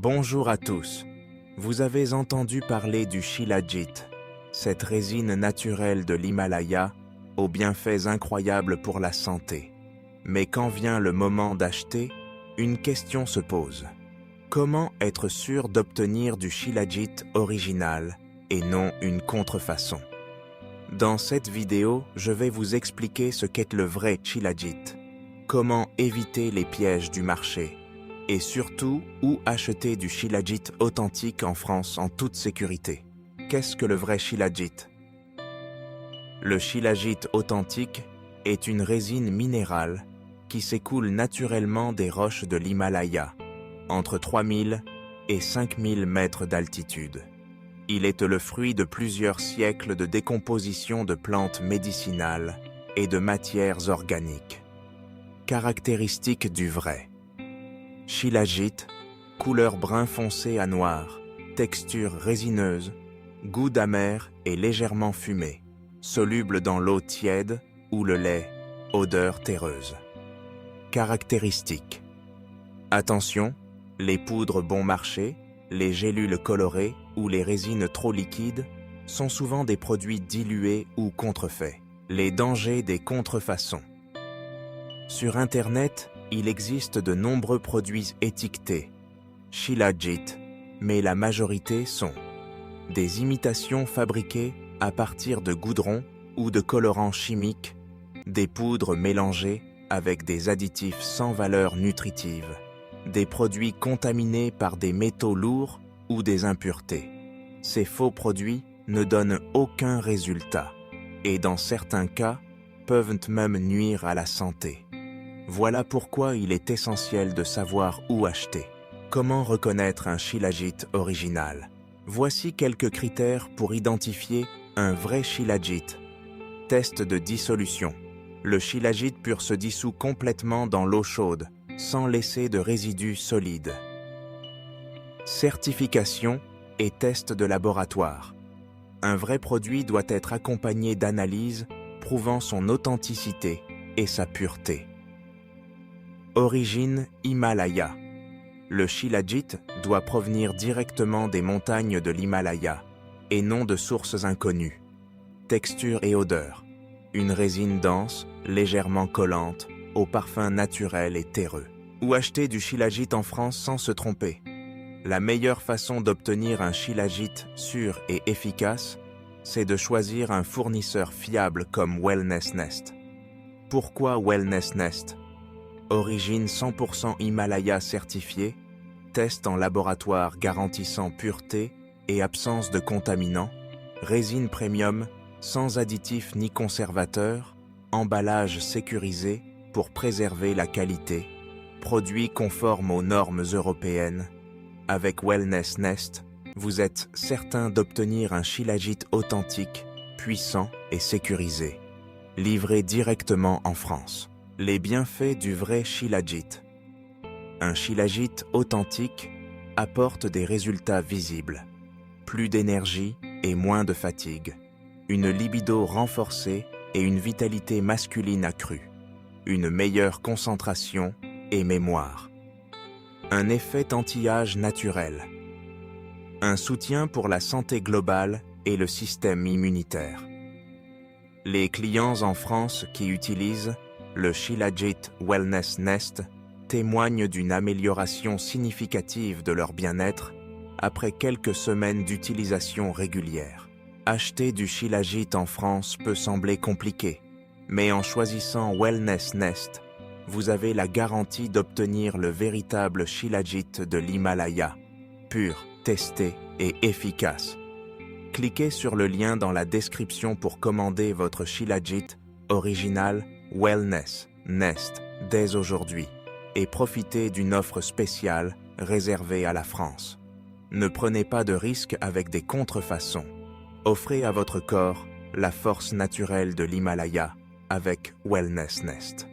Bonjour à tous. Vous avez entendu parler du Shilajit, cette résine naturelle de l'Himalaya aux bienfaits incroyables pour la santé. Mais quand vient le moment d'acheter, une question se pose. Comment être sûr d'obtenir du Shilajit original et non une contrefaçon? Dans cette vidéo, je vais vous expliquer ce qu'est le vrai Shilajit, comment éviter les pièges du marché, et surtout où acheter du Shilajit authentique en France en toute sécurité. Qu'est-ce que le vrai Shilajit? Le Shilajit authentique est une résine minérale qui s'écoule naturellement des roches de l'Himalaya, entre 3000 et 5000 mètres d'altitude. Il est le fruit de plusieurs siècles de décomposition de plantes médicinales et de matières organiques. Caractéristiques du vrai Shilajit, couleur brun foncé à noir, texture résineuse, goût amer et légèrement fumé, soluble dans l'eau tiède ou le lait, odeur terreuse. Caractéristiques. Attention, les poudres bon marché, les gélules colorées ou les résines trop liquides sont souvent des produits dilués ou contrefaits. Les dangers des contrefaçons. Sur Internet, il existe de nombreux produits étiquetés Shilajit, mais la majorité sont des imitations fabriquées à partir de goudron ou de colorants chimiques, des poudres mélangées avec des additifs sans valeur nutritive, des produits contaminés par des métaux lourds ou des impuretés. Ces faux produits ne donnent aucun résultat et dans certains cas peuvent même nuire à la santé. Voilà pourquoi il est essentiel de savoir où acheter. Comment reconnaître un Shilajit original? Voici quelques critères pour identifier un vrai Shilajit. Test de dissolution. Le Shilajit pur se dissout complètement dans l'eau chaude, sans laisser de résidus solides. Certification et test de laboratoire. Un vrai produit doit être accompagné d'analyses prouvant son authenticité et sa pureté. Origine Himalaya. Le Shilajit doit provenir directement des montagnes de l'Himalaya et non de sources inconnues. Texture et odeur. Une résine dense, légèrement collante, au parfum naturel et terreux. Où acheter du Shilajit en France sans se tromper? La meilleure façon d'obtenir un Shilajit sûr et efficace, c'est de choisir un fournisseur fiable comme Wellness Nest. Pourquoi Wellness Nest? Origine 100% Himalaya certifiée, test en laboratoire garantissant pureté et absence de contaminants, résine premium sans additifs ni conservateurs, emballage sécurisé pour préserver la qualité, produit conforme aux normes européennes. Avec Wellness Nest, vous êtes certain d'obtenir un Shilajit authentique, puissant et sécurisé, livré directement en France. Les bienfaits du vrai Shilajit. Un Shilajit authentique apporte des résultats visibles. Plus d'énergie et moins de fatigue. Une libido renforcée et une vitalité masculine accrue. Une meilleure concentration et mémoire. Un effet anti-âge naturel. Un soutien pour la santé globale et le système immunitaire. Les clients en France qui utilisent le Shilajit Wellness Nest témoignent d'une amélioration significative de leur bien-être après quelques semaines d'utilisation régulière. Acheter du Shilajit en France peut sembler compliqué, mais en choisissant Wellness Nest, vous avez la garantie d'obtenir le véritable Shilajit de l'Himalaya, pur, testé et efficace. Cliquez sur le lien dans la description pour commander votre Shilajit original Wellness Nest dès aujourd'hui et profitez d'une offre spéciale réservée à la France. Ne prenez pas de risques avec des contrefaçons. Offrez à votre corps la force naturelle de l'Himalaya avec Wellness Nest.